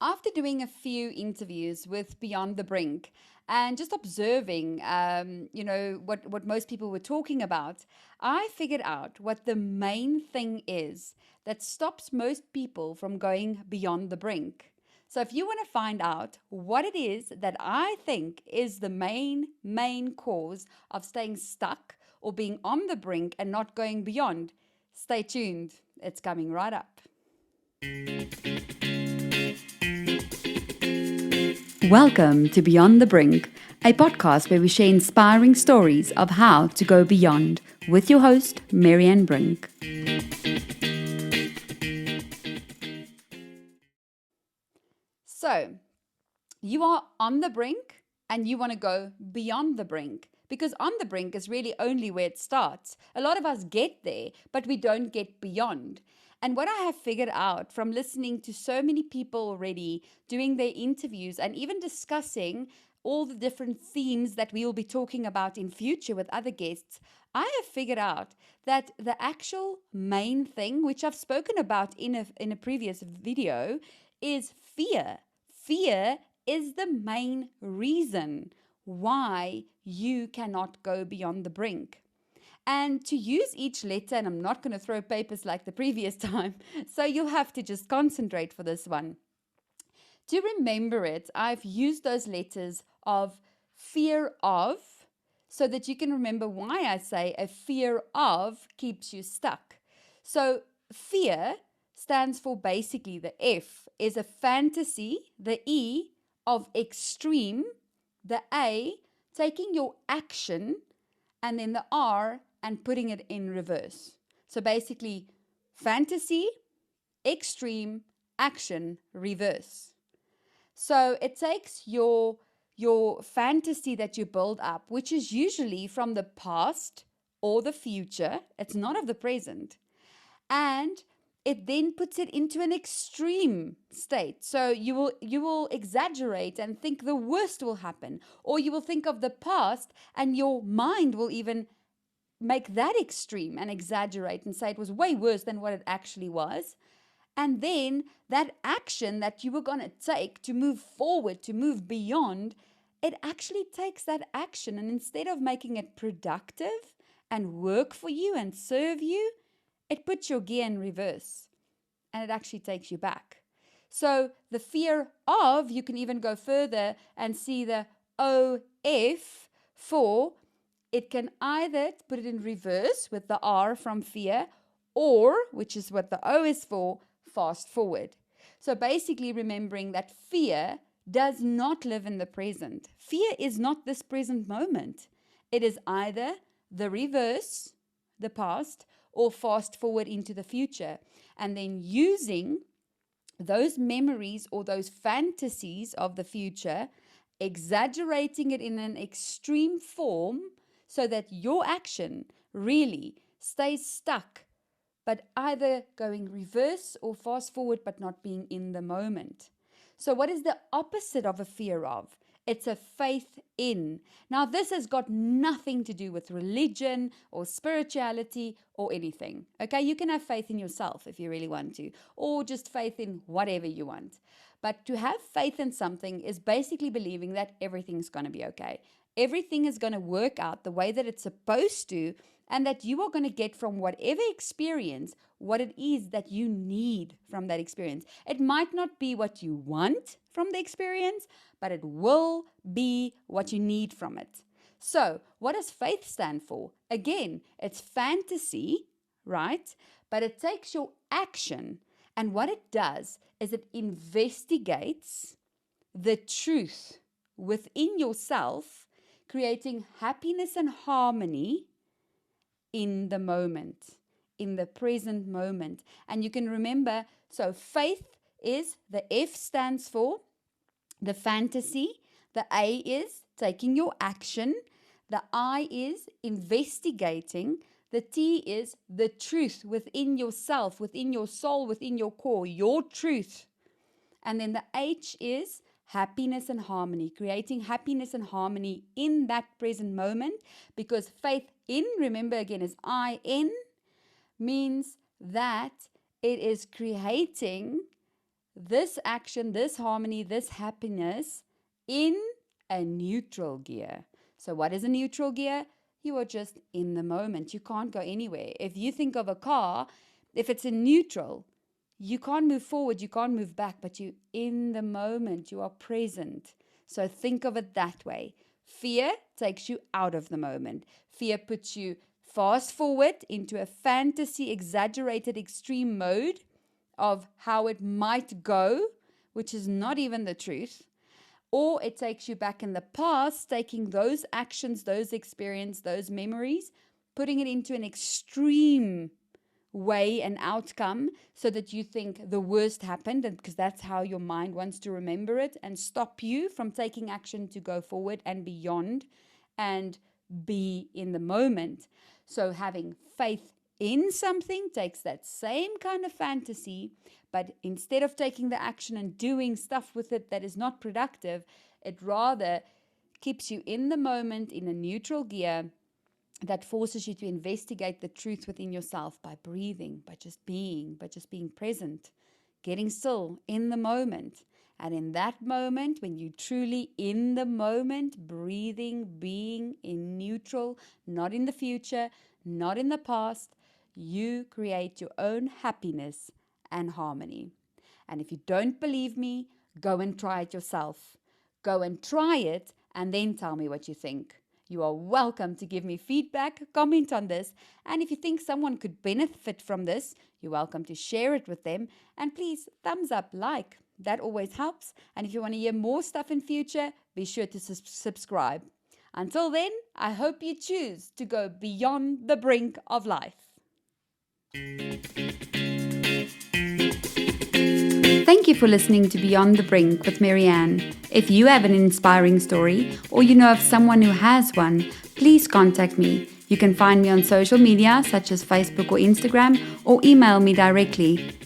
After doing a few interviews with Beyond the Brink and just observing, what most people were talking about, I figured out what the main thing is that stops most people from going beyond the brink. So, if you want to find out what it is that I think is the main cause of staying stuck or being on the brink and not going beyond, stay tuned. It's coming right up. Welcome to Beyond the Brink, a podcast where we share inspiring stories of how to go beyond with your host, Marianne Brink. So, you are on the brink and you want to go beyond the brink because on the brink is really only where it starts. A lot of us get there, but we don't get beyond. And what I have figured out from listening to so many people already doing their interviews and even discussing all the different themes that we will be talking about in future with other guests, I have figured out that the actual main thing, which I've spoken about in a previous video, is fear. Fear is the main reason why you cannot go beyond the brink. And to use each letter, and I'm not going to throw papers like the previous time, so you'll have to just concentrate for this one. To remember it, I've used those letters of fear of, so that you can remember why I say a fear of keeps you stuck. So fear stands for basically the F is a fantasy, the E of extreme, the A taking your action, and then the R and putting it in reverse. So basically, fantasy, extreme, action, reverse. So it takes your fantasy that you build up, which is usually from the past or the future. It's not of the present. And it then puts it into an extreme state. So you will exaggerate and think the worst will happen, or you will think of the past and your mind will even make that extreme and exaggerate and say it was way worse than what it actually was. And then that action that you were going to take to move forward, to move beyond, it actually takes that action, and instead of making it productive and work for you and serve you, it puts your gear in reverse and it actually takes you back. So the fear of, you can even go further and see the OF for, it can either put it in reverse with the R from fear, or, which is what the O is for, fast forward. So basically remembering that fear does not live in the present. Fear is not this present moment. It is either the reverse, the past, or fast forward into the future. And then using those memories or those fantasies of the future, exaggerating it in an extreme form so that your action really stays stuck, but either going reverse or fast forward, but not being in the moment. So what is the opposite of a fear of? It's a faith in. Now, this has got nothing to do with religion or spirituality or anything. Okay, you can have faith in yourself if you really want to, or just faith in whatever you want. But to have faith in something is basically believing that everything's going to be okay. Everything is going to work out the way that it's supposed to, and that you are going to get from whatever experience what it is that you need from that experience. It might not be what you want from the experience, but it will be what you need from it. So, what does faith stand for? Again, it's fantasy, right? But it takes your action, and what it does is it investigates the truth within yourself, creating happiness and harmony in the moment, in the present moment. And you can remember, so faith is, the F stands for the fantasy, the A is taking your action, the I is investigating, the T is the truth within yourself, within your soul, within your core, your truth. And then the H is happiness and harmony, creating happiness and harmony in that present moment, because faith in, remember again, is I-N, means that it is creating this action, this harmony, this happiness in a neutral gear. So what is a neutral gear? You are just in the moment. You can't go anywhere. If you think of a car, if it's in neutral, you can't move forward, you can't move back, but you're in the moment, you are present. So think of it that way. Fear takes you out of the moment. Fear puts you fast forward into a fantasy, exaggerated, extreme mode of how it might go, which is not even the truth. Or it takes you back in the past, taking those actions, those experiences, those memories, putting it into an extreme way and outcome so that you think the worst happened, and because that's how your mind wants to remember it, and stop you from taking action to go forward and beyond and be in the moment. So having faith in something takes that same kind of fantasy, but instead of taking the action and doing stuff with it that is not productive, it rather keeps you in the moment in a neutral gear that forces you to investigate the truth within yourself by breathing, by just being present, getting still in the moment. And in that moment, when you truly in the moment, breathing, being in neutral, not in the future, not in the past, you create your own happiness and harmony. And if you don't believe me, go and try it yourself. Go and try it and then tell me what you think. You are welcome to give me feedback, comment on this, and if you think someone could benefit from this, you're welcome to share it with them. And please, thumbs up, like. That always helps. And if you want to hear more stuff in future, be sure to subscribe. Until then, I hope you choose to go beyond the brink of life. Thank you for listening to Beyond the Brink with Marianne. If you have an inspiring story or you know of someone who has one, please contact me. You can find me on social media such as Facebook or Instagram, or email me directly.